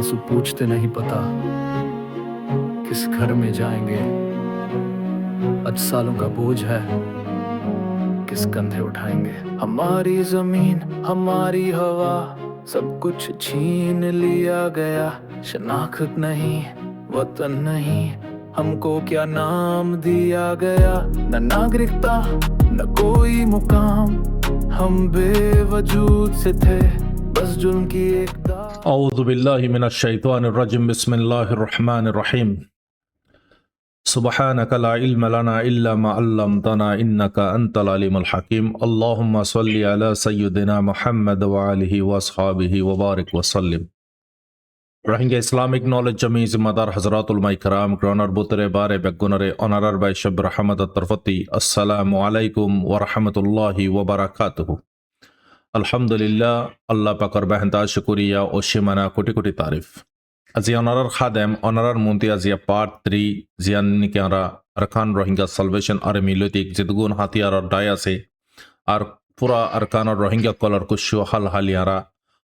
आंसू पूछते नहीं पता किस घर में जाएंगे। आज सालों का बोझ है किस कंधे उठाएंगे। हमारी जमीन हमारी हवा सब कुछ छीन लिया गया। शनाख्त नहीं वतन नहीं हमको क्या नाम दिया गया। न नागरिकता न कोई मुकाम हम बेवजूद से थे बस जुल्म की एक औज़ु बिल्लाहि मिनश शैतानिर रजीम बिस्मिल्लाहिर रहमानिर रहीम सुब्हानका ला इल्म लना इल्ला मा अल्लमतना इन्नका अंतल अलीमुल हकीम। अल्लाहुम्मा सल्लि अला सय्यिदिना मुहम्मद व आलिहि व अस्हाबिहि व बारिक व सल्लिम। রোহিঙ্গা ইসলামিক নলেজ জমি জিম্মাদার হজরতুল মাইকরাম গ্রনার বুতরে বারে বেগুনরে অনারার বাই শব রহমত তরফতি আসসালামু আলাইকুম ওয়া রাহমাতুল্লাহি ওয়া বারাকাতুহু। আলহামদুলিল্লাহ আল্লাহ পাকর বেহতা শুকরিয়া ও সীমানা কোটি কোটি তারিফ। আজি অনারার খাদেম অনারার মন্ত্রী আজিয়া পার্ট 3 জিয়ান নিকারা আরকান রোহিঙ্গা সালভেশন আর্মি লতিক জিদগুন হাতিয়ার ডাই আছে আর পুরা আরকান রোহিঙ্গা কলার কুশু হাল হালিয়ারা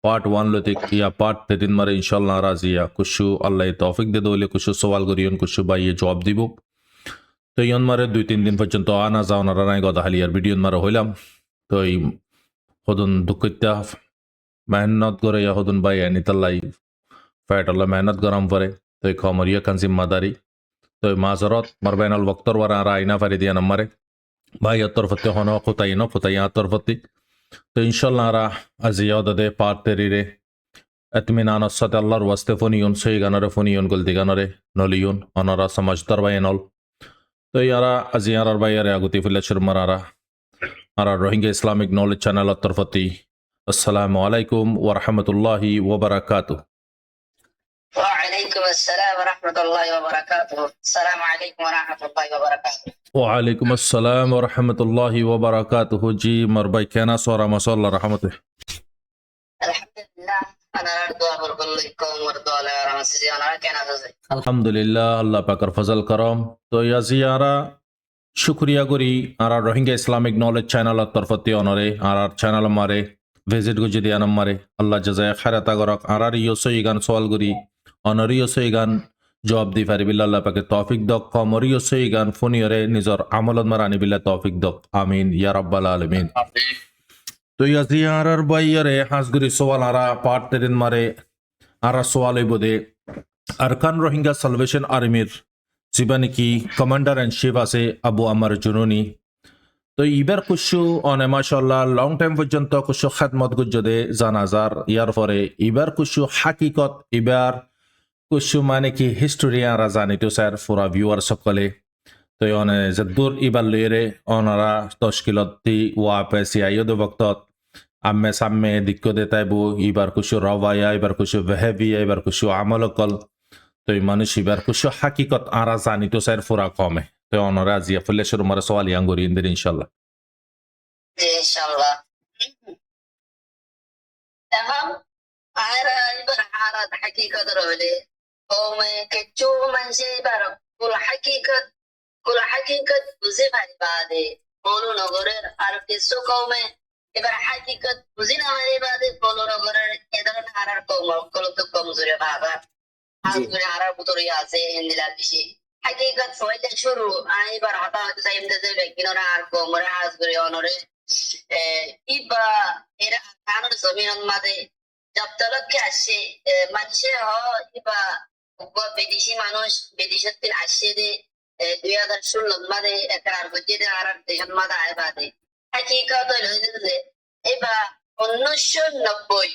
पार्ट 1 लतिक या पार्ट 3 मारे इंशाल्लाह राजिया कुछ अल्लाह तौफिक दे दोले कुछ सवाल करियन कुछ बाइये जवाब দিব। তো ইয়ন মারে 2-3 দিন পর্যন্ত আনা যাও না রানাই গদা হালিয়ার ভিডিও মারে হইলাম। তো এই হদুন দুঃখিতা মেহনত করে ইয়া হদুন বাই এনি তাল্লাই ফ্যাট আল্লাহ মেহনত গরম পরে তো এই খমরিয়া কান জিম্মাদারি তো মাজরত মারবেনাল ওয়াক্তর ওয়ারা আইনা ফারি দিয়া নামারে ভাই তরফতে হনো খুতাইনো খুতাইয়া তরফতি। তো ইনশাল্লাহ আরা আজি ইয়াদে পার্ট 3 রে এতমিনান সাথে আল্লাহর ওয়াস্তে ফোনিয়ন সেই গানরে ফোনিয়ন গলতি গানরে নলিয়ন অনারা সমাজদার বাইনল। তো ইয়ারা আজি ইয়ারার বাইরে আগুতি ফিলে শর্মারা আরা রোহিঙ্গা ইসলামিক নলেজ চ্যানেল তরফতি আসসালামু আলাইকুম ওয়া রাহমাতুল্লাহি ওয়া বারাকাতুহু। ওয়া আলাইকুম আসসালাম ওয়া রাহমাতুল্লাহি ওয়া বারাকাতুহু। আসসালামু আলাইকুম ওয়া রাহমাতুল্লাহি ওয়া বারাকাতুহু। ওয়ালাইকুম আসসালাম ওয়া রাহমাতুল্লাহি ওয়া বারাকাতুহু। জি মারবাই কেনা সোরা মাশাআল্লাহ রাহমাতে আলহামদুলিল্লাহ আনার দোয়া বরকল্লাহ কোমর দোয়া লা রাহমাসি আনার কেনা আছে আলহামদুলিল্লাহ আল্লাহ পাকের ফজল করম। তো ইয়াজিয়ারা শুকরিয়া করি আর রোহিঙ্গা ইসলামিক নলেজ চ্যানেল তরফতি অনরে আর চ্যানেল মারে ভিজিট গুজি দিয়া মারে আল্লাহ জাযায় খায়রাত গরক আর ইয়সই গান সওয়াল করি অনরিয় সই গান জবাব দি পারি বিল্লাহ আল্লাহ পাকে তৌফিক দক কমরিয় সই গান ফোনিয়রে নিজর আমলত মারানি বিল্লাহ তৌফিক দক আমিন ইয়া রাব্বাল আলামিন। তো ইয়াজিয়ারার বাইরে হাজগুরি সওয়াল আরা পার্ট 3 মারে আরা সওয়ালই বদে আরকান রোহিঙ্গা সালভেশন আর্মির জিবানি কি কমান্ডার এন্ড চিফ আছে আবু আমার জুনুনি। তো ইবার কুশু অনে মাশাআল্লাহ লং টাইম পর্যন্ত কুশু খাদমত গুজদে জানাজার ইয়ার পরে ইবার কুশু হাকিকত ইবার কুশু মানে কি হিস্টোরি আরা জানি তো স্যার পুরা ভিউয়ার সকলে। তো অনে যদুর ইবার লইরে অনারা তশকিলতি ওয়াপেসি আইয়দ বক্তত আম্মে সাম্মে দিক্কো দেতাইবু ইবার কুশু রওয়ায়া ইবার কুশু ওয়াহাবিয়া ইবার কুশু আমলকল। তো মানুষ ইবার কুশু হাকিকত আরা জানি তো স্যার পুরা কমে। তো অনরা জিয়া ফলে শুরু মারা সওয়াল ইয়াঙ্গুরি ইনদের ইনশাআল্লাহ। ইনশাআল্লাহ تمام আরা ইবার হালাত হাকিকত রহলে ওমে কেচু মানসে বার কুল হাকিকত বুঝে পারি বাদে বলু নগরের আর কিছু কমে এবার হাকিকত বুঝি না পারি বাদে বলু নগরের এদের হারার কলক কমজোরে বাবা আজকে হারার পুতরি আছে হিন্দিলা বেশি হাকিকত সইতে শুরু আইবার হাতা হতে চাই ইমদাজে বেকিনরা আর কোমরে হাজ করে অনরে ইবা এরা কানুন জমিন মাদে জব তলকে আসে মানুষে হ ইবা বিদেশি মানুষ বিদেশত আসে দে 2016 মাদে একরার বুঝিয়ে আর দেশন মাদে আয় বাদে হাকিকত হইল যে ইবা 1990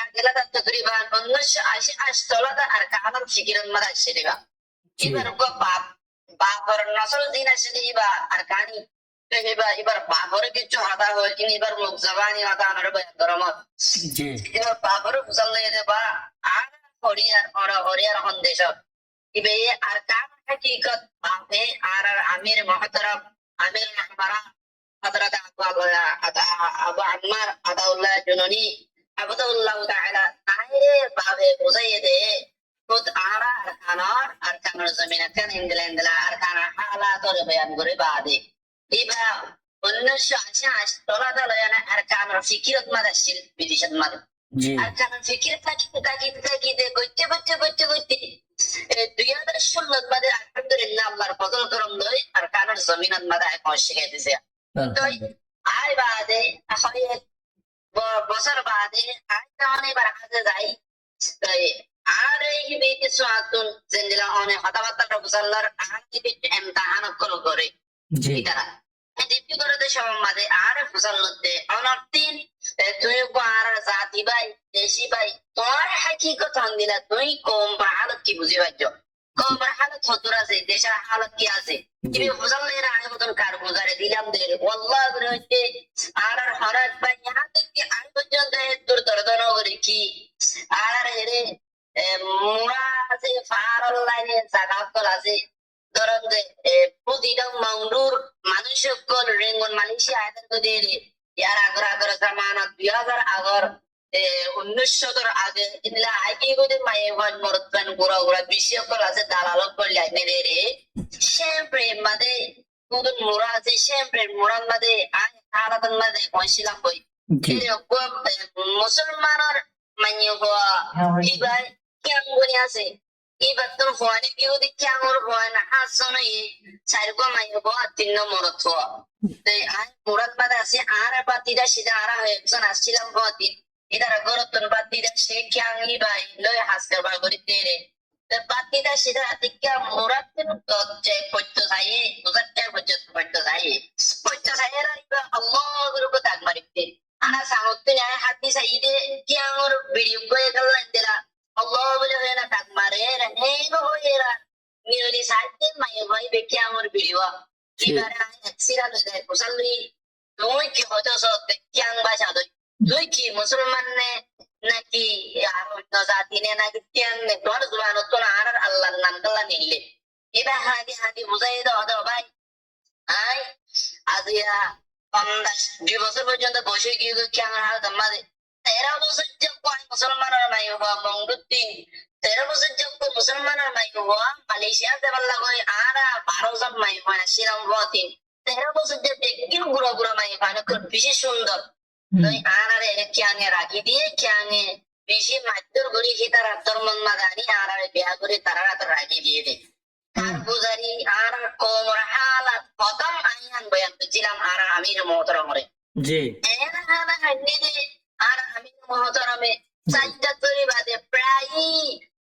আগেলা তকরিবান 1980 তলাটা আর কানার ফিকিরন মাদে আসে দেবা এবার বাপর নসল দিন আসে দিবা আর কানি এবার বাপরে কিছু হাতা হয় কিন্তু এবার মুখ জবানি হাতা আনার ধরমত এবার বাপরে বুঝালে দেবা আর হরিয়ার সন্দেশ ইবে আর কান হাকিকত বাপে আর আমির মহতরম আমির আহমারা হযরত আবু আম্মার আদাউল্লাহ জুনুনি আবদুল্লাহ তাআলা তাইরে বাবে বুঝাইয়ে দে খুদ আরা আর কানার জমিন কান ইংল্যান্ডলা আর কানা হালাতর বয়ান করে বাদে ইবা 1980 তলাটা লয়ানা আর কানার ফিকিরত মাদাসিল বিদেশত মাদ জি আর কারণ ফিকির তাকিতে করতে 2016 বাদে আলহামদুলিল্লাহ আল্লাহর ফজল করম লই আর কারণ জমিনত মাদা এক শিখাই দিছে তুই আয় বাদে হয় বছর বাদে আয় তাহলে এবার হাতে যাই তাই আর এই বিতে সুআতুন জিন্দিলা অনে হতাবাতা বুসাল্লার আর দিতে ইমতিহান করে জি ইতারা ডিপি করে দে সমাদে আর ফুসাল্লতে অনর্তিন তুই আর জাতি ভাই দেশি ভাই তোর হাকিকত দিলা তুই কম হালত কি বুঝি পাচ্ছ কম হালত হতর আছে দেশের হালত কি আছে তুমি ফুসাল্লের আগে মতন কার বুঝারে দিলাম দে ওয়াল্লাহ বলতে আর হরাত ভাই ইহা থেকে আজ পর্যন্ত দূর দরদন করে কি আর হেরে মুরা আছে ফার লাইনে জাগাতল আছে ধরুন যে প্রতিটা মাউন্ডুর মানুষ সকল রেঙ্গন মালয়েশিয়া আয়তন করে ইয়ার আগর জামানা 2000 আগর 1900 আগে ইনলা আইকে গদে মায়ে ভান মরতন গোরা বিশ্ব সকল আছে দালালক করলে আইনে রে sempre মাদে কুদুন মুরা আছে sempre মুরান মাদে আই হালাতন মাদে কইছিলাম কই জি এরকম মুসলমানের মানে হওয়া কি ভাই কেমন বলে আছে ibatul fone biu di kyangor fone hasono ye sargo mayo bo atinno morotho te ai murat bada se ara patida sida ara hoyson asilam boti idara gorotun patida se kyang hi bai loy haskar ba gori tere te patida sida atikya murat tin je potto saye uzatta potto saye ra Allah guru ko tag marite ana sahotte ay hati saide kyangor video ko egalan dela Allah boleh nak tak marah, hei no era. Ni di sahaja mai mai bekia amor biriwa. Ibarat aksira tu dah kusalli. Doi ki hoja so tekiang baca doi. Doi ki Musliman ne naki nazati ne naki tiang ne dua zuban itu na arar Allah nandala nille. Iba hadi muzai dah ada baik. Ay adia pandas di bosor pojanda boshe ki tu kiang hal damade. 13 বছর যোগ্য মুসলমানের নাই হওয়া মঙ্গুদ্দিন 13 বছর যোগ্য মুসলমানের নাই হওয়া মালয়েশিয়া দেবার লাগে আর 12 জন নাই হয় শিলং বতিন 13 বছর যে বেগিন গুড়া নাই হয় খুব বেশি সুন্দর তাই আর কিয়ানে রাখি দিয়ে কিয়ানে বেশি মাধ্যর গড়ি কি তার ধর্মন মাগানি আর বিয়া করে তারা তো রাখি দিয়ে দে আর বুজারি আর কোমর হালাত প্রথম আইয়ান বয়ান দিলাম আর আমির মোহতরমরে জি এরা হানা হান্নি আর আমি মহতরমে সাইদা তরি বাদে প্রায়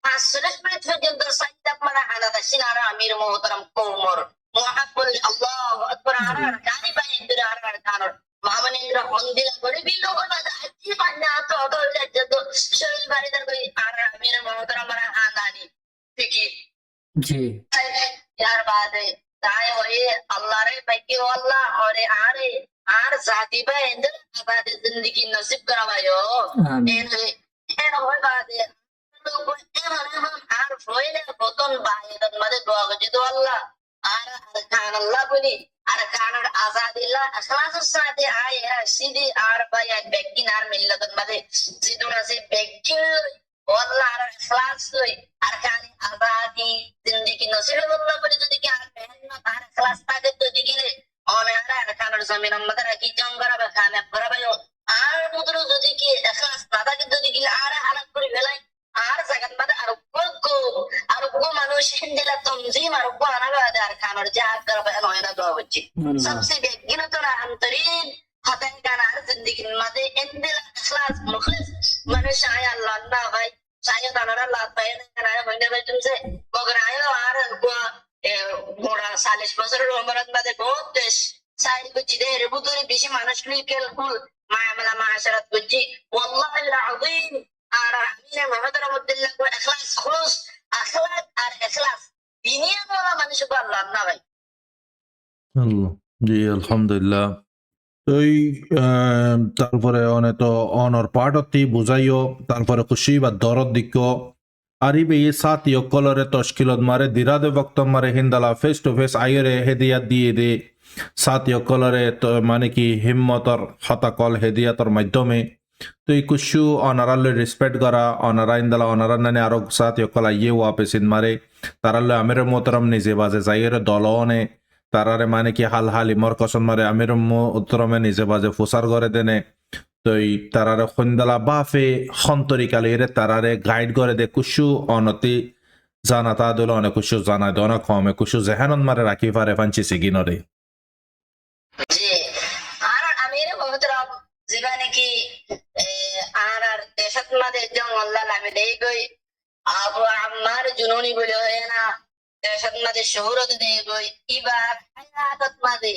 500 মিনিট পর্যন্ত সাইদা মানে হানাদা সিনারা আমির মহতরম কোমর মুহাব্বুল আল্লাহু আকবার আর গানি পাই ইন্দুর আর কানর মহামানেন্দ্র হন্দিলা করে বিল্লো না আজি পান্না তো অদল যত শরীর বাড়িদার কই আর আমির মহতরম আর হানানি ঠিকই জি यार बादे তাই হয়ে আল্লাহ রে পাইকে আল্লাহ ওরে আরে আর জাতি বা এন্দ্র আবাদে জিন্দেগি নসিব করাবায়ো আমিন এর হয় বাদে লোক আর ফয়লে বতন বাইরে মধ্যে দোয়া করতে তো আল্লাহ আর কান আল্লাহ বলি আর কানের আজাদিল্লাহ ইখলাসের সাথে আয় সিদি আর ভাই বেকিন আর মিল্লাতের মধ্যে জিদুন আছে বেকিন আল্লাহ আর ইখলাস লই আর কানে আজাদি জিন্দেগি নসিব আল্লাহ বলি যদি কি আর মেহনত আর ইখলাস থাকে তো দিগিলে অনেক আর কানের জমিন আমাদের কি জঙ্গরা বা কানে করাবায়ো আর মুদ্র যদি কি ইখলাস না থাকে তো দিগিলে আর হালাত করে ফেলাই আর জায়গার মধ্যে আর মানুষ হিন্দিলা তনজিম আর আনাবাদে আর কানের জাহাজ করাবে নয়না দোয়া হচ্ছে सबसे बेगिनत और अंतरीन हतन का नार जिंदगी मदे इंदिला इखलास मुखलिस मनुष्य आया अल्लाह ना भाई शायद अनरा अल्लाह पहले कराया महीने में तुमसे मगर आया और को मोड़ा 40 বছর উমরত মধ্যে বহুত দেশ সাইড বুঝি দে রেবুতরি বেশি মানুষ লিকেল কুল মায়ামলা মাশারাত বুঝি ওয়াল্লাহিল আযীম আর আমিনা মুহাম্মদ রাসূলুল্লাহ কো ইখলাস খুলুস আখলাক আর ইখলাস দুনিয়া ওয়ালা মানুষ কো আল্লাহ না ভাই আল্লাহ জি আলহামদুলিল্লাহ তুই তারপরে অনে তো অনর পার্টতি বুঝাইও তারপরে খুশি বা দরদ দিক আরিবে এই সাথী কলরে তশকিলত মারে দিরাদে বক্ত মারে হিন্দালা ফেস টু ফেস আইরে হেদিয়াত দিয়ে দে সাথী কলরে তো মানে কি হিম্মতর হতাকল হেদিয়াতর মাধ্যমে তুই কুশু অনারালে রেসপেক্ট করা অনারা ইন্দালা অনারা নানে আরো সাথী কল আইয়ে ওয়াপেসিন মারে তারালে আমির মোহতরম নিজে বাজে যাইরে দলনে তারারে মানে কি হাল হাল ইমর কসন মারে আমির মোহতরমে নিজে বাজে ফুসার করে দেনে তো তই তারারে খন্দলা বাফে খন্তরিকালেরে তারারে গাইড করে দে কুশু অনতি জানা তা দল অনেক কুশু জানা দে অনেক কমে কুশু জেহানন মারে রাখি পারে ফাঞ্চি সিগিনরে জি আর আমির মোহতরম যেখানে কি আর দেশত মাঝে জঙ্গল আমি দেই গই আবু আম্মার জুনুনি বলে হয় না দেশত মাঝে শহরত দেই গই এবার হায়াতত মাঝে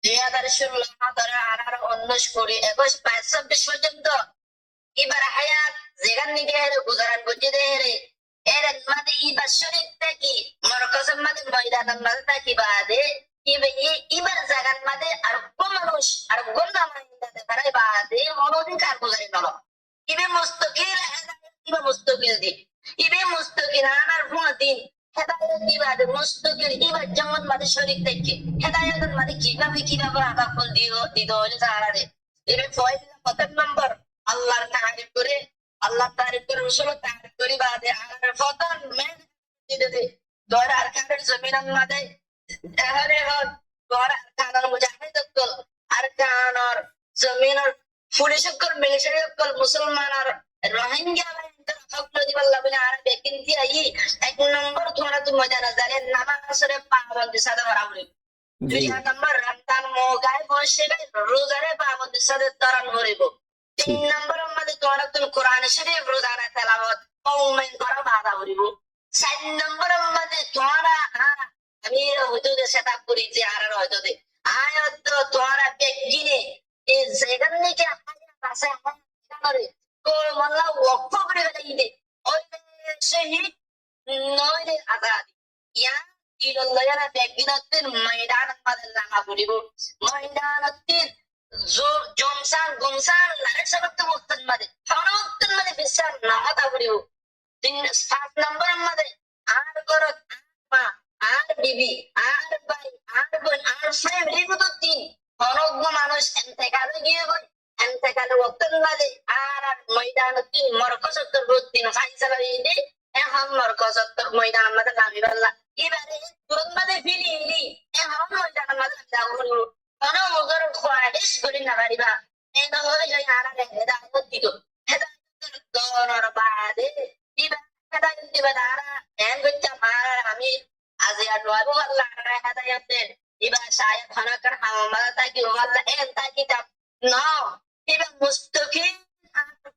2016 ধরে আর 19-20-21-22-24 পর্যন্ত এবার হায়াত যেখান থেকে গুজারান করতে দেয় এর মাঝে এবার শরীর থেকে মরকজের মাঝে ময়দানের মাঝে থাকি বাদে এবার জায়গার মাঝে আর কোন মানুষ আর গোনা মাইন্দাতে পারে বাদে অনধিকার গুজারি নল ইবে মুস্তাকিল ইবে মুস্তাকিল দি ইবে মুস্তাকিল আনার দিন হেদায়েত দিবাদে মুস্তাকিল ইবে জমন মাঝে শরীর থেকে হেদায়েতের মাঝে কিভাবে আগাফল দিতে হলে জানারে ইবে ফয়দা কত নম্বর আল্লাহর তারিফ করে আল্লাহ তারিফ করে রসুল তারিফ করি বাদে আর ফতন মেন দিতে দর আর কানের জমিনের মাঝে এখানে দর আর কানের মুজাহিদ কল আর কানের জমিনের পুলিশ কল মিলিটারি কল মুসলমান আর রোহিঙ্গা সকল দিবাল্লাহ বলে আর বেকিনতি আই এক নম্বর তোমরা তো মজা না জানেন নামাজের পাবন্দি সাদা রাউলি দুই নম্বর রমজান মোগায় বসে রোজারে পাবন্দি সাদা তরান করিব 3 নম্বর মধ্যে তোমরা তুমি কোরআন শরীফ রোজানা তেলাওয়াত কওমেন করা বাধা করিব 4 নম্বর মধ্যে তোমরা আমি হয়তো সেটা করি যে আর হয়তো দে আয়াত তোমরা বেগিনে এই যেখান থেকে আছে করে কো মাল্লা ওয়াকফ করে দিতে ওই শহীদ নয়রে আজাদ ইয়া ইল্লাল্লাহ বেগিনতের ময়দান মধ্যে লাগা করিব ময়দানতের জমসান গমসান লারে সবত মুক্তন মাদে ফানউত্তন মাদে বিচার না হতা করিও 7 নম্বর মাদে আর গরত মা আর বিবি আর ভাই আর বোন আর ফ্যামিলি কত তিন অনগ্য মানুষ এন্তেকালে গিয়ে গই এন্তেকালে ওক্তন মাদে আর ময়দানতি মরকসত্তর তিন ফাইসালা দিতে এখন মরকসত্তর ময়দান মাদে নামি বাল্লা এবারে তুরন্ত মাদে ফিলি এখন ময়দান মাদে দাউরু কোনো মগর খোয়াডিস করি না পারিবা এন হয়ে যায় আর হেদায়ত দিত হেদায়ত দনর বাদে দিবা হেদায়ত দিবা দারা এন গচ্চা মারা আমি আজি আর নয়বো আল্লাহ হেদায়ত দিবা শায়দ খানাকার হামালা তাকি আল্লাহ এন তাকি তা না দিবা মুস্তাকিম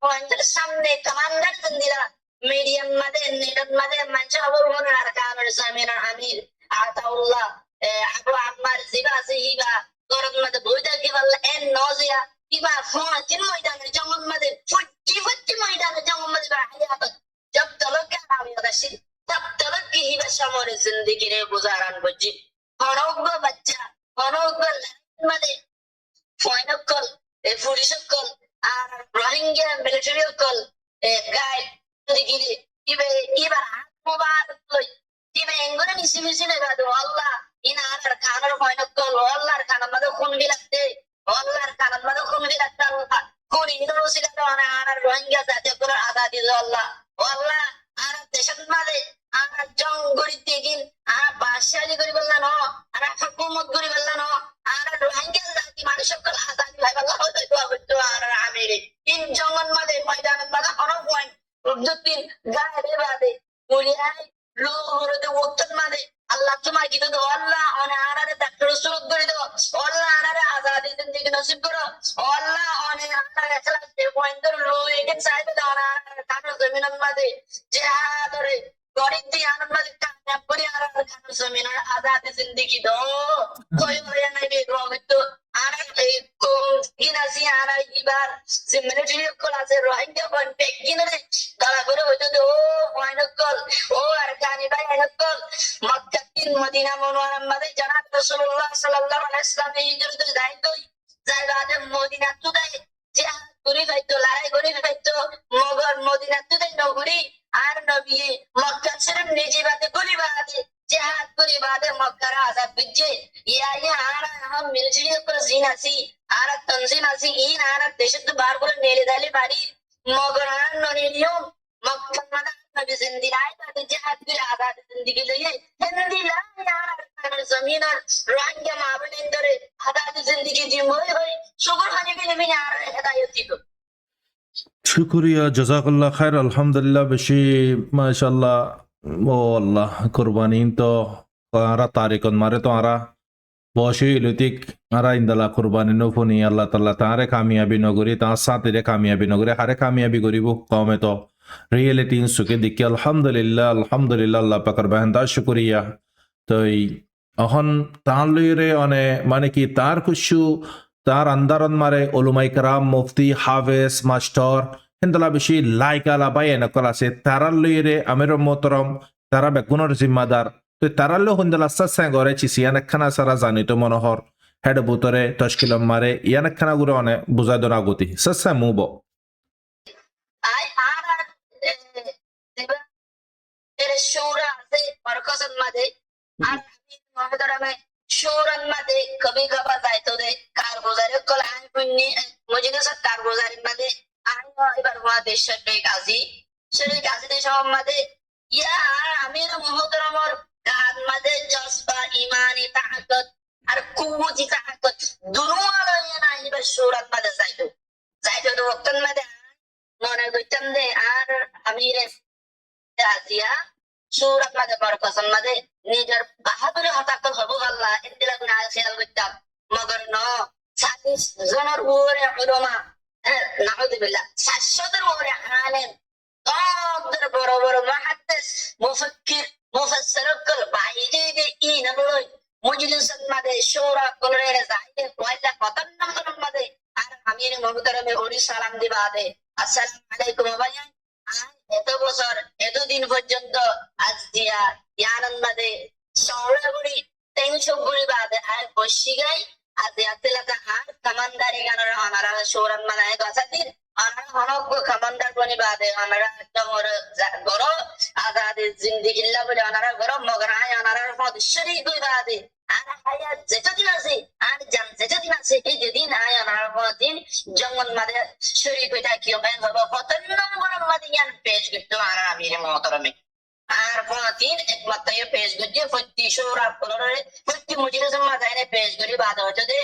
পয়েন্টের সামনে কমান্ডার দিলা মিডিয়াম মাদে নিডম মাদে মানচা অবরণ আর কামের জামিনা আমির আতাউল্লাহ আবু আম্মার জিবা জিবা গরম মাদে বইটা কি বললা এন নজিয়া কিবা ফাতিন ময়দানের জঙ্গল মাদে ফুটি ময়দানের জঙ্গল মাদে হায়াত জব তলক আমি আদাসি তব তলক কি হিবা সমরে জিন্দেগি রে গুজারান বুঝি হনক বাচ্চা হনক মাদে ফয়নকল পুলিশকল আর রোহিঙ্গা মিলিটারি কল গাইড দিগিরি ইবে ইবার হাত মুবারক লই ইবে এঙ্গরে মিশি নে বাদু আল্লাহ ইনা আর খানার ফয়নকল আল্লাহর খানার মাদে খুন বিলাতে আল্লাহর খানার মাদে খুন বিলাতে কোন ইউনিভার্সিটি দানা আর রোহিঙ্গা জাতীয় করে আজাদি আল্লাহ আল্লাহ আর দেশের মাদে আর জঙ্গরি তেগিন আর বাদশাহী করি বললাম আর হুকুমত করি বললাম আর রোহিঙ্গা জাতি মানুষ সকল আজাদি ভাই আল্লাহ হয়তো দোয়া করতে আর আমিরে তিন জঙ্গল মাদে ময়দানের মাদে হরফ পয়েন্ট রুদ্দিন গায়ে বাদে বলিয়াই লোহরতে ওত্তর মাদে আল্লাহ তোমার কি তো আল্লাহ অনে আনারে ডাক্তার সুরত করে দাও আল্লাহ আনারে আজাদি জিন্দেগি নসিব করো আল্লাহ অনে আনারে ক্লাস পয়েন্ট লো এদিন চাইবে দাও না কারণ জমিনের মাদে জিহাদ রে গরিব দি আনন্দ মাদে কাময়াব করে আর কারণ জমিনের আজাদি জিন্দেগি দাও কই হয়ে নাই বেগতো আর এই কিনাসি আর ইবার যে মিলিটারি কল আছে রোহিঙ্গা কোন পেকিনরে দালা করে হইতো ও ওয়াইনকল ও আর কানি ভাই আইনকল মক্কা তিন মদিনা মুনওয়ারার মধ্যে জনাব রাসূলুল্লাহ সাল্লাল্লাহু আলাইহি ওয়াসাল্লাম হিজরত যাইতো জায়গাতে মদিনা তুদাই জিহাদ করে যাইতো লড়াই করে যাইতো মগর মদিনা তুদাই নগরী আর নবী মক্কা শরীফ নিজে বাদে গলি বাদে জিহাদ করে বাদে মক্কার আজাদ বুঝে ইয়া আর हम मिलिट्री पर जीन आसी আর তনজিম আসি ইন আর দেশে তো বার করে নেলে দালে বাড়ি মগরান ননিয়ম মক্কা মাদা নবী জিন্দিরাই বাদে জিহাদ করে আজাদ জিন্দেগি লইয়ে হিন্দি লা আর জমিন রোহিঙ্গা মাবনের ধরে আজাদ জিন্দেগি দি মই হই সুগর হানি বিলে মিনে আর হেদায়েত দিত শুক্রিয়া, জাজাকাল্লাহ খায়ের, আলহামদুলিল্লাহ, বেশি মাশাআল্লাহ। ও আল্লাহ, কুরবানি তো আরা তারিকন মারে তো আরা বসে ইলতিক আরা ইন্দালা কুরবানি নফনি আল্লাহ তাআলা তারে কামিয়াবি নগরী তা সাতিরে কামিয়াবি নগরী হারে কামিয়াবি গরিব কমে তো রিয়েলিটি সুকে দেখি আলহামদুলিল্লাহ আলহামদুলিল্লাহ আল্লাহ পাকের বাহন্দা শুকরিয়া। তো এখন তার লইরে অনে মানে কি তার কুশু তার আন্দারন মারে ওলুমাই কারাম মুফতি হাফেজ মাস্টার হিন্দলা বেশি লাইকালা বাই এনেকল আছে তারার লইরে আমির মোহতরম তারা বেগুনের জিম্মাদার তো তারাল্লো হিন্দলা সাসা গরে চিসি ইয়ানেকখানা সারা জানি তো মনোহর হেড বুতরে তশকিলম মারে ইয়ানেকখানা গুলো অনে বুঝাই দন আগতি সাসা মুব আই আর দিবা এর শোরা আছে বরকসত মাঝে আর মহতরমে শোরান মাঝে কবি কবা যাইতো দে কারগুজারে কল আই পুন্নি মজলিসত কারগুজারি মাঝে আই এবার ওয়াদে শরীক গাজী সব মাঝে ইয়া আমির মহতরমর কাদ মাঝে জজবা ইমানি তাহাক্কুত আর কুওয়াতি তাহাক্কুত দুনুয়ালা না এবার শোরান মাঝে যাইতো তো ওক্তন মাঝে মনে করতাম দে আর আমিরে আজিয়া সুরাত মাঝে বরকসন মাঝে নিজের বাহাদুরে হতাকল হবো আল্লাহ ইন্দিলা গুনা খেয়াল করতাম মগর ন 40 জনের উপরে উলামা নাউযুবিল্লাহ 700 উপরে আলেম তাদের বড় বড় মুহাদ্দিস মুফাক্কির মুফাসসিরকল বাইরে দে ইনালই মজলিসত মাঝে শুরা কলরে যাইতে কয়টা কতন নম্বর মাঝে আর আমির মুহতারামে ওরি সালাম দিবা দে আসসালামু আলাইকুম ভাইয়া এত বছর এতদিন পর্যন্ত আজ দিয়া ইয়ানন মাঝে সৌরাগুড়ি 300 গুড়ি বাদে আর বসি গাই আজ ইয়াতেলাটা আর কামানদারি গানোর অনারা সৌরান মানায় গসাতির অনারা হনজ্ঞ কামানদার বনি বাদে অনারা একদম গর আজাদের জিন্দিগিল্লা বলে অনারা গর মগরায় অনারা পদ শরীর গুই বাদে আর হায়াত যেতদিন আছে আর জান যেতদিন আছে এই যেদিন আয় অনারা দিন জঙ্গল মাঝে শরীর কইটা কি হবে কত নম্বর মাঝে ইয়ান পেশ করতে আর আমির মোহতরমে আর দিন একমাত্র পেশ করতে প্রতি শোরা করে প্রতি মজলিস মাঝে পেশ করি বাধা হচ্ছে যে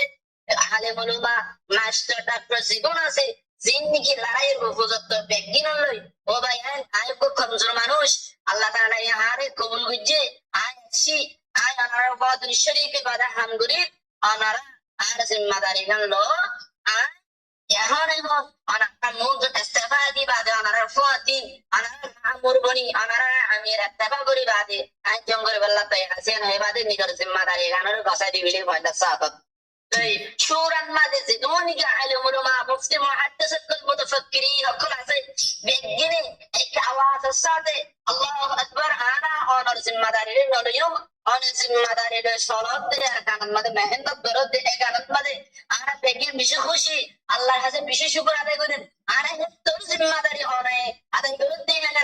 আলে মলুমা মাস্টার ডাক্তার জীবন আছে জিন্দিগি লড়াইয়ের উপযুক্ত ব্যক্তি নয় ও ভাই আয় খুব কমজোর মানুষ আল্লাহ তাআলা ইহারে কবুল করছে আয় আসি আয় আনারা বাদুর শরীকে বাধা হামগুরি আনারা আর জিম্মাদারি গানলো আয় এখন এবং আনারা মুখ ইস্তেফা দি বাদে আনারা ফুয়াতিন আনারা মামুর বনি আনারা আমির ইস্তেফা করি বাদে আয় জঙ্গল বল্লা তাই আছেন হে বাদে নিজের জিম্মাদারি গানের গসাই দিবিলে পয়দা সাফত شورا ماذا زدونك علم ما مفتي محدثة المتفكرين وكل عزي بيجيني ايك عواز الصادق الله اكبر انا اونر زمة داري اليوم انا زمة داري الصلاة دي اركان المدى مهند الدرد دي ايكان المدى انا بيجين بشي خوشي الله حسن بشي شكر على قدن انا هتور زمة داري انا هذا يقول دي انا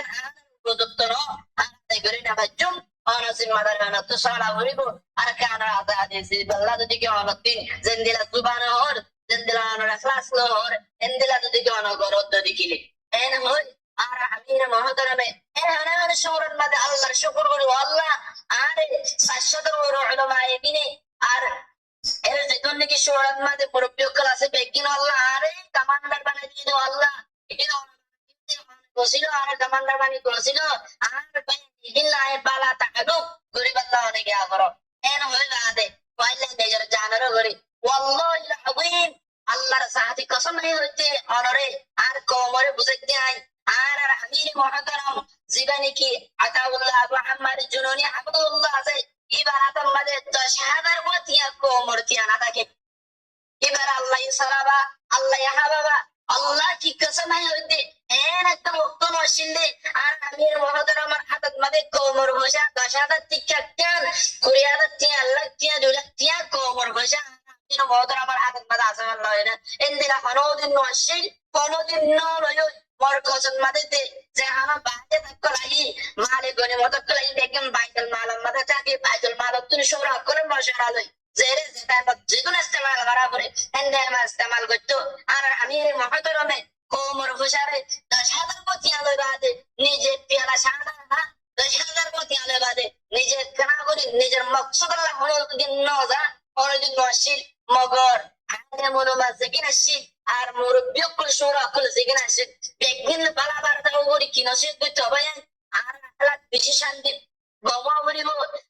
بدكتورو انا يقول نفجم انا زمة داري انا تصالة وريبو اركان عزادي زي بلاد دي كي الدين زندلا سبحانه هور زندلا انا اخلاص لهور اندلا دي كي انا غرود دي كيلي انا هو আর আমির মহতরমে এখানে শোরান মাঝে আল্লাহর শুকর করি আল্লাহ আর 700 বড় উলামা এবিনে আর এর যেদিন নাকি শোরান মাঝে মুরব্বি ক্লাসে বেগিন আল্লাহ আরে কমান্ডার বানাই দিও আল্লাহ এটা বসিল আর কমান্ডার বানি বসিল আর ইল্লাহ বালা তাকাদু গরিব আল্লাহ অনেক আগরো এন হই বাদে ওয়াইলা দেজর জানারো গরি ওয়াল্লাহিল আযীম আল্লাহর সাথে কসম হইতে অনরে আর কোমরে বুঝাইতে আই আর আমির মুহতারাম জীবনে কি আতাউল্লাহ আবু আম্মার জুনুনি আব্দুল্লাহ আছে ইবারাতের মধ্যে 10,000 ওয়াতিয়া কোমর তিয়ানা থাকে এবার আল্লাহ সালাবা আল্লাহ হাবাবা আল্লাহ কি কসম হইতে এন একটা মুক্ত নশিলে আর আমির মুহতারামের হাতত মধ্যে কোমর বসা 10,000 টিকা কেন 20,000 টিয়া আল্লাহ টিয়া 2 লাখ টিয়া কোমর বসা আমির মুহতারামের হাতত মধ্যে আছে আল্লাহ না এন্দিরা কোনদিন নশিল কোনদিন নয় মরকজন মাদেতে যেখানে বাইরে থাকতে লাগি মালে গনে মত কলাই দেখেন বাইতুল মাল মাদে থাকে বাইতুল মাল তুমি সংগ্রহ করে মশারালই জেরে যেটা যেগুলো ইস্তেমাল করা করে এন্ডে মা ইস্তেমাল করতো আর আমির মুহতারামে কোমর বসারে 10,000 কোটি আলো বাদে নিজে পেয়ালা সাদা না 10,000 কোটি আলো বাদে নিজে কেনা করে নিজের মকসদ আল্লাহ হলো দিন নজা হলো দিন নশিল মগর আরে মনো মাঝে কিনা শীত আর মুরব্বী অকল সুরা অকল যেখানে আসে বেগিন বালাবার দাও করি কি নসিব করতে হবে আর আখলাক বেশি শান্তি গমা করিব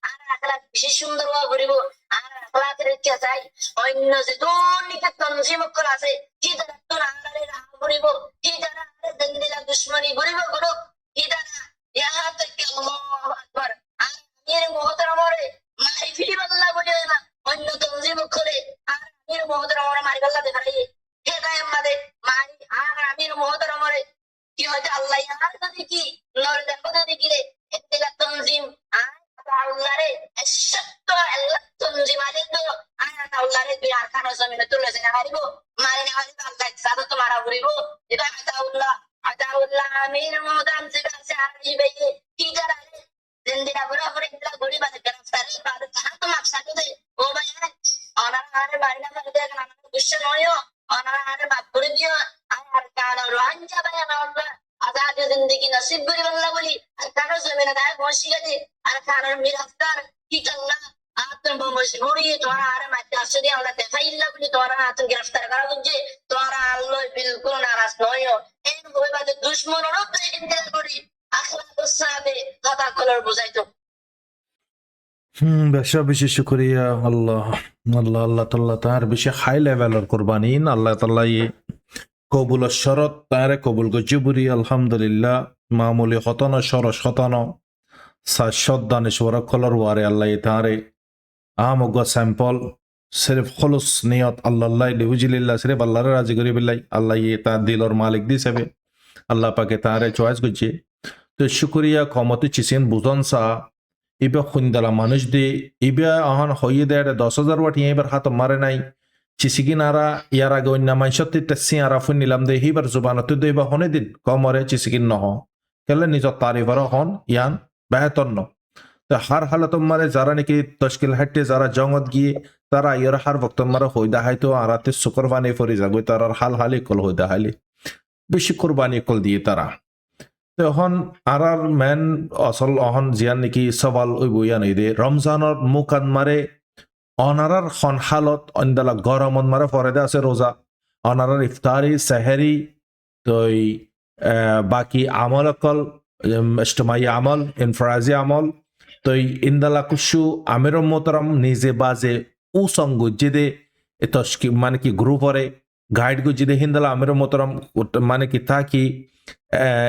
আর আখলাক বেশি সুন্দর করিব আর আখলাকের ইচ্ছা চাই অন্য যে দুর্নীতি তঞ্জিম অকল আছে কি দ্বারা তোর আখলারে রাহ করিব কি দ্বারা দন্দিলা দুশ্মনী করিব করো কি দ্বারা ইহা থেকে আল্লাহু আকবার আর আমির মুহতারামরে মারি ফিরি আল্লাহ বলে না অন্য তঞ্জিম অকলে আর আমির মুহতারামরে মারি আল্লাহ দেখাই হেদায় আমাদের মারি আর আমির মুহতারামরে কি হয়তো আল্লাহ আর যদি কি নর দেখো যদি গিরে এতেলা তঞ্জিম আর আল্লাহরে সত্য আল্লাহ তঞ্জিম আলে তো আর আল্লাহরে দুই আরকান জমিনে তুলে না হারিব মারি না হারিব আল্লাহ সাদা তো মারা ঘুরিব এটা আতাউল্লাহ আমির মুহতারাম যে কাছে হারিবে কি জানা জিন্দিরা বরাবর ইন্দ্রা ঘুরি বাদে গ্রেফতারি বাদে তাহা তো মাপসাকে দে ও ভাই অনার হারে বাড়ি না করে দেখেন আমাদের দুশ্মন হইও অনার হারে বাপ করে দিও আর কান রোহাঞ্জা ভাই আমরা আজাদ জিন্দগি নসিব করি বললা বলি আর কারো জমিনে দায় বসি গেছে আর কারোর মিরাফতার কি করলা আতন বমসি ঘুরি তোরা আরে মাতে আসে আমরা দেখাইল্লা বলি তোরা আতন গ্রেফতার করা বুঝে তোরা আল্লাহ বিলকুল নারাজ নয়ও এই বই বাদে দুশ্মন রূপ ইন্তেজার করি আখলাক সাহাবে কথা কলর বুঝাইতো বেশা বেশি শুক্রিয়া আল্লাহ আল্লাহ আল্লাহ তাল্লাহ তার বেশি হাই লেভেলের কোরবানিন আল্লাহ তাল্লাহ কবুল শরত তারে কবুল গজুবুরি আলহামদুলিল্লাহ মামুলি হতন সরস হতন সাত দানেশ্বর কলর ওয়ারে আল্লাহ তারে আমগ স্যাম্পল সির্ফ খলুস নিয়ত আল্লাহ লিহুজিল্লাহ সির্ফ আল্লাহর রাজি করি বিল্লাই আল্লাহ তার দিলর মালিক দিছে আল্লাহ পাকে তারে চয়েস করছে তো শুক্রিয়া কমতে চিসেন বুজন সা ইবা খুন্দালা মানুষ দে ইবা আহন হইয়ে দেয় 10,000 ওয়াট এবার হাত মারে নাই চিসিগিন আরা ইয়ার আগে অন্য মাইসত্তি টেসি আরা ফুন নিলাম দে হিবার জুবানত দে বা হনে দিন কমরে চিসিগিন নহ কেলে নিজর তারিফার হন ইয়ান বেহতর ন তো হার হালত মারে যারা নাকি তশকিল হাটে যারা জঙ্গত গিয়ে তারা ইয়ার হার বক্ত মারে হইদা হাইতো আরাতে শুকর বানি ফরি যাগো তারার হাল হালি কল হইদা হালি বেশি কোরবানি কল দিয়ে তারা তখন আর মেন আসল অহন জিয়ান নাকি সবাল ওই বইয়া নাই দে রমজানের মুকান মারে অনারার খন হালত অন্দালা গরমন মারে ফরেদে আছে রোজা অনারার ইফতারি সেহেরি তই বাকি আমল অকল ইজতমাই আমল ইনফরাজি আমল তই ইন্দালা কুশু আমির মোহতারাম নিজে বাজে উ সঙ্গ জিদে তস্কি মানে কি গ্রুপরে গাইড গু জিদে হিন্দালা আমির মোহতারাম মানে কি তাকি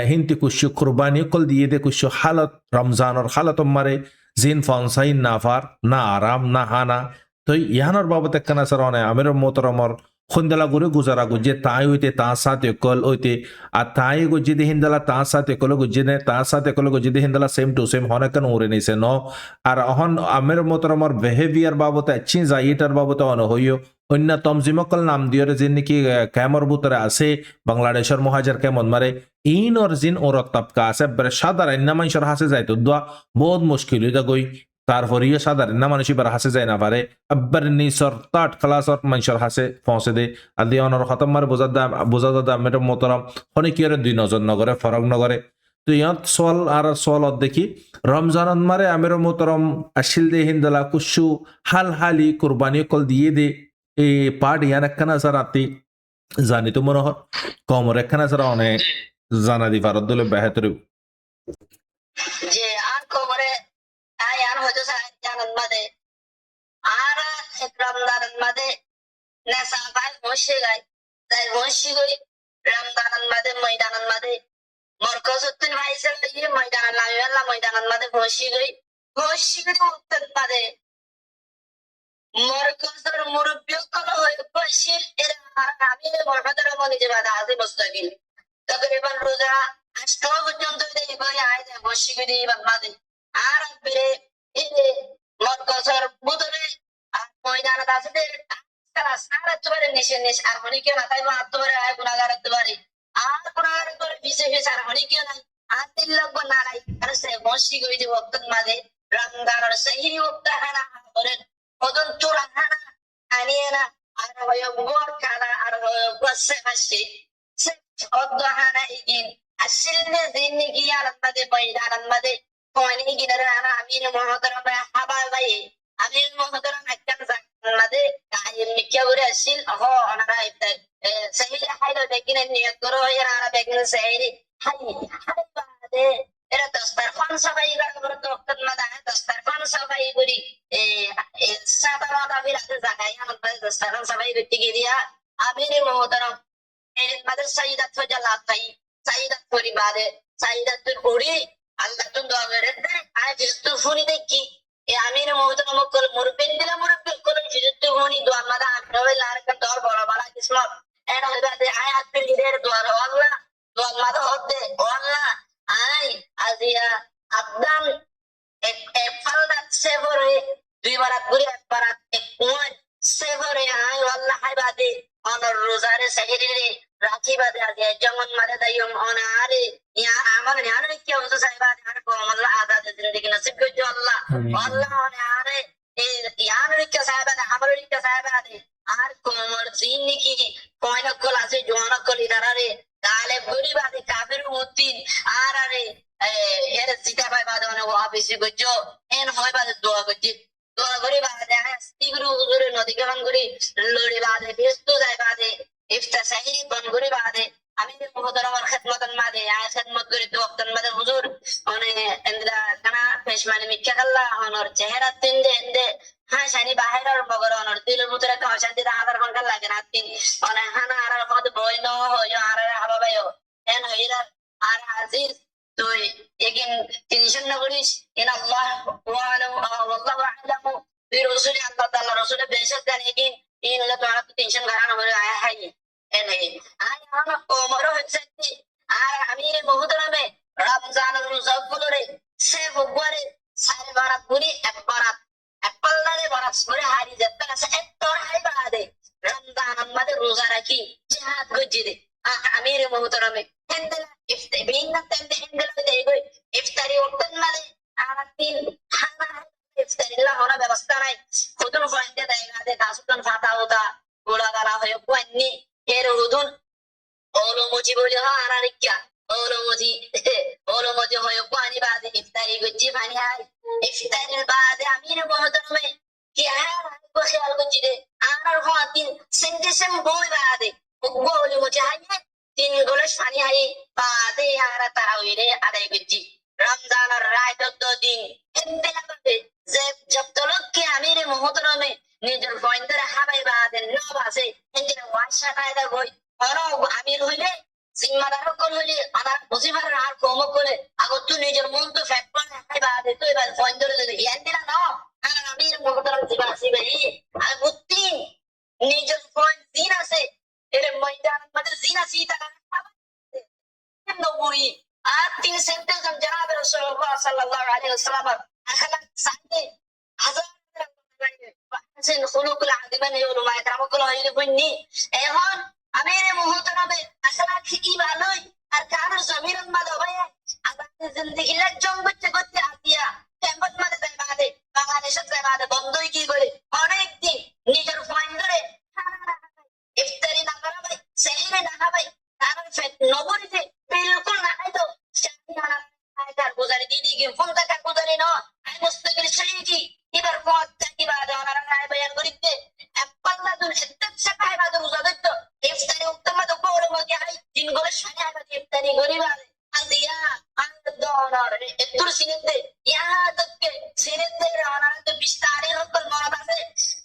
হিন্তি কুশু কুরবানি কল দিয়ে দে কুশু হালত রমজানের হালত মারে জিন ফনসাই নাফার না আরাম না হানা তো ইহানোর বাবদ একখানা স্যার অনে আমির মোহতারামর খুন্দালা গুরে গুজারা গুজে তাই হইতে তার সাথে কল হইতে আর তাই গুজি দে হিন্দালা তার সাথে কল গুজি নে তার সাথে কল গুজি দে হিন্দালা সেম টু সেম হনে কেন উড়ে নিছে ন আর অহন আমির মোহতারামর বিহেভিয়ার বাবদ আচ্ছি যাইটার বাবদ অন হইও অন্য তমজিমকল নাম দিয়রে যে নাকি ক্যামর বুতরে আছে বাংলাদেশের মহাজার কেমন মারে ইনর জিন ওর তাপকা আছে সাধারণ না মানুষের হাসে যাইতো দোয়া বহুত মুশকিল হইতা গই তারপরে সাধারণ না মানুষ এবার হাসে যায় না পারে আব্বার নিসর তাট ক্লাসর মানুষের হাসে পৌঁছে দে আদি অনর খতম মারে বোঝা দাদা মেয়ের মোতরম হনে কি 2 নজর নগরে ফরক নগরে তো ইয়াত সোয়াল আর সোয়ালত দেখি রমজানত মারে আমির মোতরম আসিল দে হিন্দলা কুসু হাল হালি কুরবানি কল দিয়ে দে এই পাট ইয়ান একখানা স্যার আতি জানি তো মনে হয় কমর একখানা স্যার অনেক জানা দি ভারত দলে বেহতর যে আর কবরে আই আর হয়তো জানান বাদে আর রমজান বাদে নেশা ভাই বসে গায় তাই বসে গই রমজান বাদে ময়দান বাদে মরকজউদ্দিন ভাই ছিল এই ময়দান লাগাইলা ময়দান বাদে বসে গই উত্তর বাদে মরকজের মুরব্বী কল হয়ে বসে এর আর আমি মরকজের মনে যে বাদা আছে মুস্তাকিল তকরিবান রোজা আজকে পর্যন্ত এবার আয় বসে গই বাদে আর বেরে এই মরকজের বুদরে আর ময়দান আছে তারা সারা তোরে নিশ আর মনে কেউ না তাই তোরে আয় গুনাহগার তোরে আর গুনাহগার তোরে পিছে আর মনে কেউ নাই আর দিল লাগবে না নাই আর সে বসে গই যে ওয়াক্ত মাঝে রমজানের সহি ওয়াক্ত হানা করে ওজন চোরা হানা আনিয়ে না আর হয় গোর খানা আর হয় বসে বসে সে অদ্দ হানা ইগিন আসিলনে দিন গিয়া আনন্দে ময়দান মাঝে কোনি গিনারে আনা আমির মুহতারাম হাবা ভাই আমির মুহতারাম একখান মাঝে মিক্কা করে আসছিল ওনারা ইফতার সাহিরি হাইলো বেগিনে নিয়ত করো এরা বেগিনে সাহিরি হাই হাই বাদে এরা দস্তারখান সবাই করে তো মাদা দস্তারখান সবাই করি সাদা মাদা বিরাতে জায়গায় আমার দস্তারখান সবাই ব্যক্তি গিয়া আমিরে মোহতারাম এর মাঝে সাইদাত ফজলাত তাই সাইদাত পরিবারে সাইদাতুল উড়ি আল্লাহ তুন দোয়া করে আয় ফিস্তু ফুনি দেখি এ আমিরে মোহতারাম কল মুরবিন দিলা মুরবিন কল ফিস্তু ফুনি দোয়া মাদা আমরাও লারকা দর বড় বড় কিসমত এরা হইবাতে আয় হাতে লিদের দোয়া আল্লাহ দোয়া মাদা হতে আল্লাহ আয় আজিয়া আবদান এক ফালদাত সেভরে দুই বারাত ঘুরে এক বারাত এক কুয়ার সেভরে আয় আল্লাহ হাইবাদে অনর রোজারে সাহিরিরে রাখি বাদে আজিয়া জমন মাদে দাইয়ম অনারে ইয়া আমার ஞான কি হতো সাহেবাদে আর কো আল্লাহ আদাতে জিন্দেগি নসিব করজো আল্লাহ আল্লাহ অনারে এই ஞான কি সাহেবাদে আমার কি সাহেবাদে আর কোমর জিন্দেগি কয়না কল আছে জোয়ানা কল ইদারারে কালে বুড়ি বাদে কাফির মুতিন আর আরে এর জিতা ভাই বাদে অনেক ওয়াবিসি করজো এন হয় বাদে দোয়া করছি দোয়া করি বাদে আস্তিগুরু হুজুরে নদী কেমন করি লড়ি বাদে ফেস্তু যায় বাদে ইফতার সাহিরি বন করি বাদে আমি মুহতারামার খিদমতন মাদে আয় খিদমত করি তো ওয়াক্তন মাদে হুজুর অনে এন্দ্রা কানা পেশমানে মিক্কা কাল্লা অনর চেহারা তিনদে এন্দে হ্যাঁ শানি বাহিরার বগর অনর দিলের মুতরে তো শান্তি দা আদার কোন কাল্লা কেন তিন অনে হানা আরার কত বই ন হইও আরার হাবাবায়ো এন হইরা আর আজিজ তুই এগিন টেনশন না করিস ইন আল্লাহ ওয়া আলামু আল্লাহু আ'লামু বিরসুলি আল্লাহ তাআলা রাসূলে বেশক জানে এগিন ইন লা তোরা টেনশন গারানো হলো আয় হাই এনে আয় আমরা ওমর হচ্ছে আর আমিরে মুহতারামে রমজানের রোজা গুলোরে সে বগরে সারে বারাত গুলি এক বারাত একপাল্লারে বারাত করে হারি যেতে আছে এক তোর হাই বাদে রমজান আমাদের রোজা রাখি জিহাদ গজিরে আমিরে মুহতারামে হেন্দেলা ইফতার বিনা তেন্দে হেন্দেলা দেগই ইফতারি ওপেন মানে আর তিন খানা ইফতারিলা হওয়ার ব্যবস্থা নাই খুদুন ফাইন্দে দেয়গা দে দাসুতন ফাতা হতা গোলা গালা হয়ে কোয়ান্নি এর হুদুন ওলো মুজি বলে হা আনারিকা ওলো মুজি হয়ে কোয়ানি বাদে ইফতারি গজি ভানি হাই ইফতারির বাদে আমিরে মুহতারামে কি হ্যাঁ को ख्याल गजी दे आनार हो তিন সেন্টেসম বই বাদে ওলো মুজি হাই তিন গোলশ পানি হাই বাদে আর তারাউইরে আদায় গজি রমজানের রাত 14 দিন এন্দেলা বাদে যে জব তলক কে আমিরে মুহতারামে নিজের পয়েন্টের হাবাই বাদে নব আছে এন্দেলা ওয়াশা কায়দা গই অন আমির হইলে জিম্মাদার কোন হইলে আমার মুজিবার আর কম করে আগত তুই নিজের মন তো ফ্যাট করে হাই বাদে তুই বাদ পয়েন্টের এন্দেলা ন আর আমির মুহতারাম জিবা সিবাই আর বুদ্ধি নিজের পয়েন্ট দিন আছে এর ময়দান মধ্যে জিনা সিতা নবুই আর তিন সেন্টেন্স জনাব রাসূলুল্লাহ সাল্লাল্লাহু আলাইহি ওয়াসাল্লাম আখলাক সাথে হাজার হাসান খুলুকুল আদিবান ইউলুমা ইকরামুকুল হইলে বন্নি এখন আমিরে মুহতারামে আখলাক কি ভালোই আর কারো জমিরন মাদ হবে আমাদের জিন্দেগি লজ্জম করতে করতে আসিয়া কেমত মাদে যায় বাদে বাংলাদেশে যায় বাদে বন্ধই কি করে অনেক দিন নিজের পয়েন্ট ধরে ইফতারি না করা ভাই সেহরে না খাবাই তার ফেট নবরিতে বিলকুল না খাইতো শান্তিহানা আয়তার গুজারি দিদি কি ফোন টাকা গুজারি ন আই মুস্তাকিল শাইকি এবার পথ থাকি বাদে ওনারা নাই বয়ান করিতে একপাল্লা দুন এত্তেক সাকাই বাদে রোজা দিত ইফতারি উত্তম তো বড় মগে হাই দিন গলে শানি বাদে ইফতারি করি বাদে আজিয়া আন্দোলন এতুর সিনেতে ইয়া তককে সিনেতে ওনারা তো বিস্তারে হকল মরদ আছে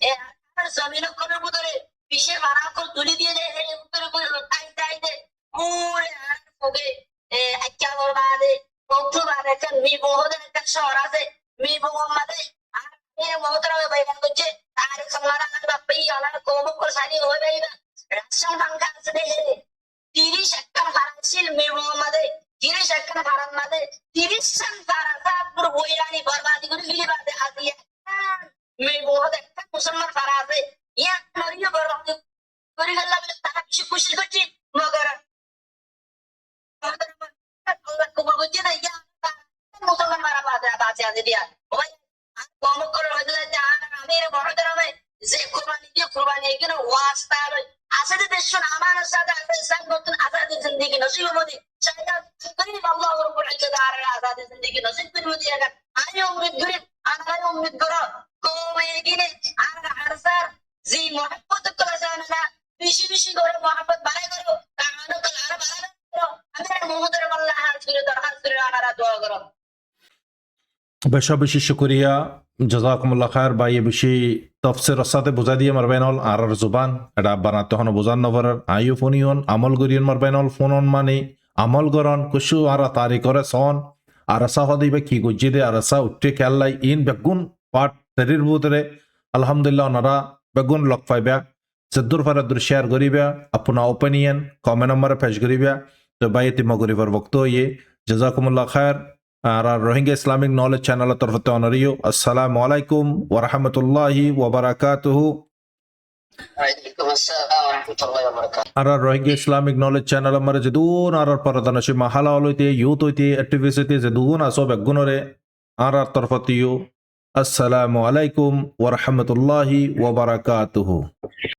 এ আর জমিন কোন বুদরে পিছে মারা কল তুলি দিয়ে দে এই উত্তর করে তাই তাই দে ওরে আর ওকে আচ্ছা বাদে কত বাদে কান মি বহুদের একটা শহর আছে মি মোহাম্মদে আর এর মহতরামে বাইগান করছে তার খামারা বাপই ওনার কোম কোসানি হয়ে যাইবা রাশন ভাঙা আছে দেখে 30 একর ফারাসিল মি মোহাম্মদে 30 একর ফারান মাদে 30 সান ফারাসা পুরো বইরানি বরবাদি করে ফেলে বাদে আজিয়া মি বহুত একটা মুসলমান ফারা আছে ইয়া নরিয়া বরবাদি করে গেল তারা কিছু খুশি করছে মগর মুসলমান মারা বাঁচে আছে দিয়া ওই কম করে হয়ে যায় আমির মহতরামে যে কুরবানি দিয়ে কুরবানি এখানে ওয়াস্তা আছে যে দেশ আমার সাথে আছে ইসলাম নতুন আজাদি জিন্দেগি নসিব মোদি শায়দ করিম আল্লাহ রাব্বুল ইজ্জত আর আজাদি জিন্দেগি নসিব করে দিয়া আমি উম্মত করি আর উম্মত করো কোমে গিনে আর আরসার মহব্বত করা জানে না বেশি বেশি করে মহব্বত বাড়াই করো কামানো কল আর বাড়ানো করো আমরা মুহূর্তের আল্লাহ হাত ফিরে আনারা দোয়া করো বেশা বেশি শুক্রিয়া জাজাকুমুল্লাহ খায়ের বা এই বেশি তফসির সাথে বুঝা দিয়ে মারবেনল আর জুবান এটা বানাতে হন বুঝান নবরের আয়ু ফোনিয়ন আমল গরিয়ন মারবেনল ফোনন মানে আমল গরন কুশু আর তারি করে সন আর সা হদিবে কি গুজি দে আর সা উঠে খেলাই ইন বেগুন পাট শরীর বুতরে আলহামদুলিল্লাহ ওনারা বেগুন লক পাইবা সদ্দুর ফারাদুর শেয়ার করিবা আপনা ওপিনিয়ন কমেন্ট নম্বরে পেশ করিবা তো বাইতি মগরিবর বক্ত ইয়ে জাজাকুমুল্লাহ খায়ের আর রোহিঙ্গা ইসলামিক নলেজ চ্যানেলের তরফতে অনারিও আসসালামু আলাইকুম ওয়া রাহমাতুল্লাহি ওয়া বারাকাতুহু ওয়ালাইকুম আসসালাম ওয়া রাহমাতুল্লাহি ওয়া বারাকাতুহু আর রোহিঙ্গা ইসলামিক নলেজ চ্যানেল আমার যেদুন আর পরদানশি মাহালা হইতে ইউথ হইতে অ্যাক্টিভিস্ট হইতে যেদুন আসো বেগুনরে আর তরফতে আসসালামু আলাইকুম ওয়া রাহমাতুল্লাহি ওয়া বারাকাতুহু